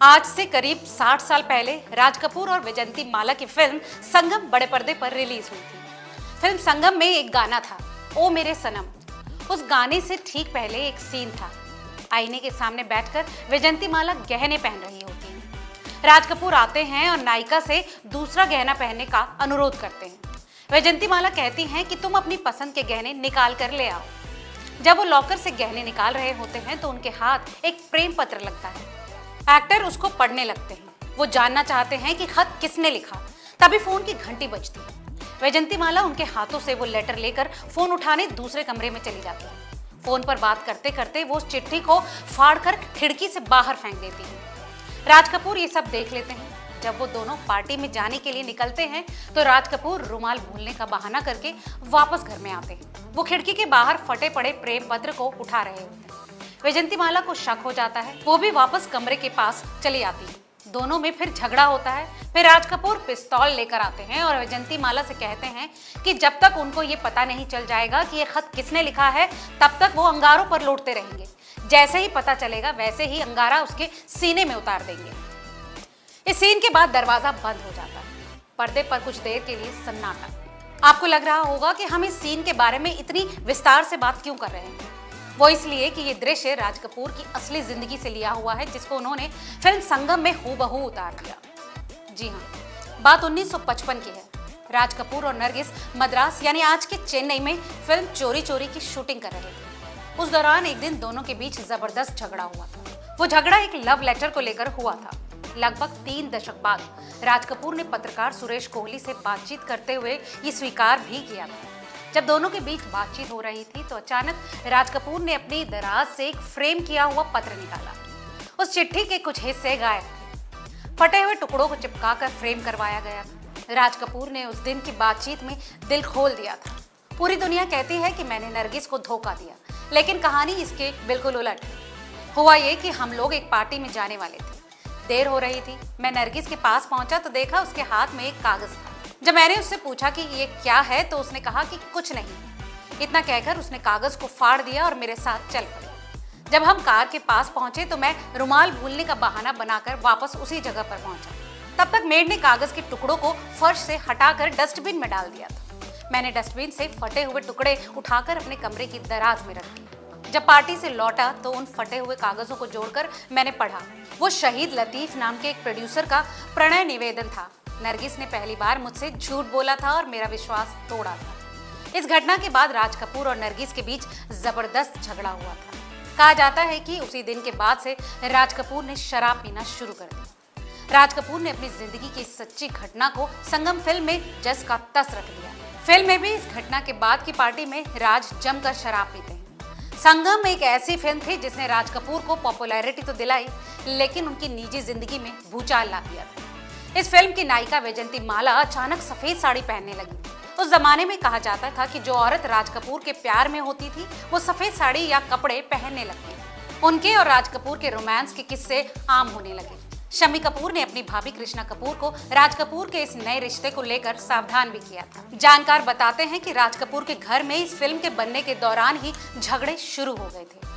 आज से करीब 60 साल पहले राज कपूर और वैजयंती माला की फिल्म संगम बड़े पर्दे पर रिलीज हुई थी। फिल्म संगम में एक गाना था, ओ मेरे सनम। उस गाने से ठीक पहले एक सीन था। आईने के सामने बैठकर वैजयंती माला गहने पहन रही होती हैं। राज कपूर आते हैं और नायिका से दूसरा गहना पहनने का अनुरोध करते हैं। वैजयंती माला कहती हैं कि तुम अपनी पसंद के गहने निकाल कर ले आओ। जब वो लॉकर से गहने निकाल रहे होते हैं तो उनके हाथ एक प्रेम पत्र लगता है। एक्टर उसको पढ़ने लगते हैं। वो जानना चाहते हैं कि खत किसने लिखा। तभी फोन की घंटी बजती है। वैजयंती माला उनके हाथों से वो लेटर लेकर फोन उठाने दूसरे कमरे में चली जाती है। फोन पर बात करते करते वो उस चिट्ठी को फाड़कर खिड़की से बाहर फेंक देती है। राज कपूर ये सब देख लेते हैं। जब वो दोनों पार्टी में जाने के लिए निकलते हैं तो राज कपूर रुमाल भूलने का बहाना करके वापस घर में आते हैं। वो खिड़की के बाहर फटे पड़े प्रेम पत्र को उठा रहे होते हैं। वैजयंती माला को शक हो जाता है। वो भी वापस कमरे के पास चली आती है। दोनों में फिर झगड़ा होता है। फिर राज कपूर पिस्तौल लेकर आते हैं और वैजयंती माला से कहते हैं कि जब तक उनको ये पता नहीं चल जाएगा कि ये खत किसने लिखा है, तब तक वो अंगारों पर लौटते रहेंगे। जैसे ही पता चलेगा वैसे ही अंगारा उसके सीने में उतार देंगे। इस सीन के बाद दरवाजा बंद हो जाता है। पर्दे पर कुछ देर के लिए सन्नाटा। आपको लग रहा होगा कि हम इस सीन के बारे में इतनी विस्तार से बात क्यों कर रहे हैं। वो इसलिए कि ये दृश्य राज कपूर की असली जिंदगी से लिया हुआ है, जिसको उन्होंने फिल्म संगम में हूबहू उतार दिया। जी हाँ, बात 1955 की है। राज कपूर और नरगिस मद्रास यानी आज के चेन्नई में फिल्म चोरी चोरी की शूटिंग कर रहे थे। उस दौरान एक दिन दोनों के बीच जबरदस्त झगड़ा हुआ था। वो झगड़ा एक लव लेटर को लेकर हुआ था। लगभग 3 दशक बाद राज कपूर ने पत्रकार सुरेश कोहली से बातचीत करते हुए ये स्वीकार भी किया था। जब दोनों के बीच बातचीत हो रही थी तो अचानक राज कपूर ने अपनी दराज से एक फ्रेम किया हुआ पत्र निकाला। उस चिट्ठी के कुछ हिस्से गायब थे। फटे हुए टुकड़ों को चिपकाकर फ्रेम करवाया गया था। राज कपूर ने उस दिन की बातचीत में दिल खोल दिया था। पूरी दुनिया कहती है कि मैंने नरगिस को धोखा दिया, लेकिन कहानी इसके बिल्कुल उलट है। हुआ ये कि हम लोग एक पार्टी में जाने वाले थे। देर हो रही थी। मैं नरगिस के पास पहुंचा तो देखा उसके हाथ में एक कागज था। जब मैंने उससे पूछा कि ये क्या है तो उसने कहा कि कुछ नहीं। इतना कहकर उसने कागज को फाड़ दिया और मेरे साथ चल पड़ी। जब हम कार के पास पहुंचे तो मैं रुमाल भूलने का बहाना बनाकर वापस उसी जगह पर पहुंचा। तब तक मेड ने कागज के टुकड़ों को फर्श से हटाकर डस्टबिन में डाल दिया था। मैंने डस्टबिन से फटे हुए टुकड़े उठाकर अपने कमरे की दराज में रख दिए। जब पार्टी से लौटा तो उन फटे हुए कागजों को जोड़कर मैंने पढ़ा। वो शहीद लतीफ नाम के एक प्रोड्यूसर का प्रणय निवेदन था। नरगिस ने पहली बार मुझसे झूठ बोला था और मेरा विश्वास तोड़ा था। इस घटना के बाद राज कपूर और नरगिस के बीच जबरदस्त झगड़ा हुआ था। कहा जाता है कि उसी दिन के बाद से राज कपूर ने शराब पीना शुरू कर दी। राज कपूर ने अपनी जिंदगी की सच्ची घटना को संगम फिल्म में जस का तस रख दिया। फिल्म में भी इस घटना के बाद की पार्टी में राज जमकर शराब पीते हैं। संगम एक ऐसी फिल्म थी जिसने राज कपूर को पॉपुलैरिटी तो दिलाई, लेकिन उनकी निजी जिंदगी में भूचाल ला दिया था। इस फिल्म की नायिका वैजयंती माला अचानक सफेद साड़ी पहनने लगी। उस जमाने में कहा जाता था कि जो औरत राज कपूर के प्यार में होती थी वो सफेद साड़ी या कपड़े पहनने लगती। उनके और राज कपूर के रोमांस के किस्से आम होने लगे। शम्मी कपूर ने अपनी भाभी कृष्णा कपूर को राज कपूर के इस नए रिश्ते को लेकर सावधान भी किया था। जानकार बताते हैं कि राज कपूर के घर में इस फिल्म के बनने के दौरान ही झगड़े शुरू हो गए थे।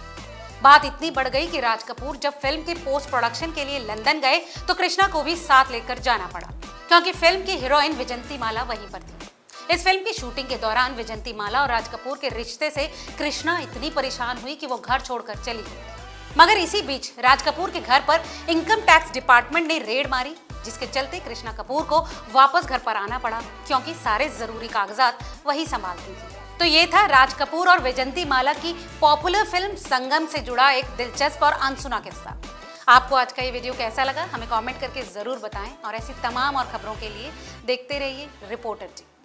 बात इतनी बढ़ गई कि राज कपूर जब फिल्म के पोस्ट प्रोडक्शन के लिए लंदन गए तो कृष्णा को भी साथ लेकर जाना पड़ा, क्योंकि फिल्म की हीरोइन वैजयंती माला वहीं पर थी। इस फिल्म की शूटिंग के दौरान वैजयंती माला और राज कपूर के रिश्ते से कृष्णा इतनी परेशान हुई कि वो घर छोड़कर चली गई। मगर इसी बीच राज कपूर के घर पर इनकम टैक्स डिपार्टमेंट ने रेड मारी, जिसके चलते कृष्णा कपूर को वापस घर पर आना पड़ा, क्योंकि सारे जरूरी कागजात वही संभालती थी। तो ये था राज कपूर और वैजयंती माला की पॉपुलर फिल्म संगम से जुड़ा एक दिलचस्प और अनसुना किस्सा। आपको आज का ये वीडियो कैसा लगा हमें कमेंट करके जरूर बताएं और ऐसी तमाम और खबरों के लिए देखते रहिए रिपोर्टर जी।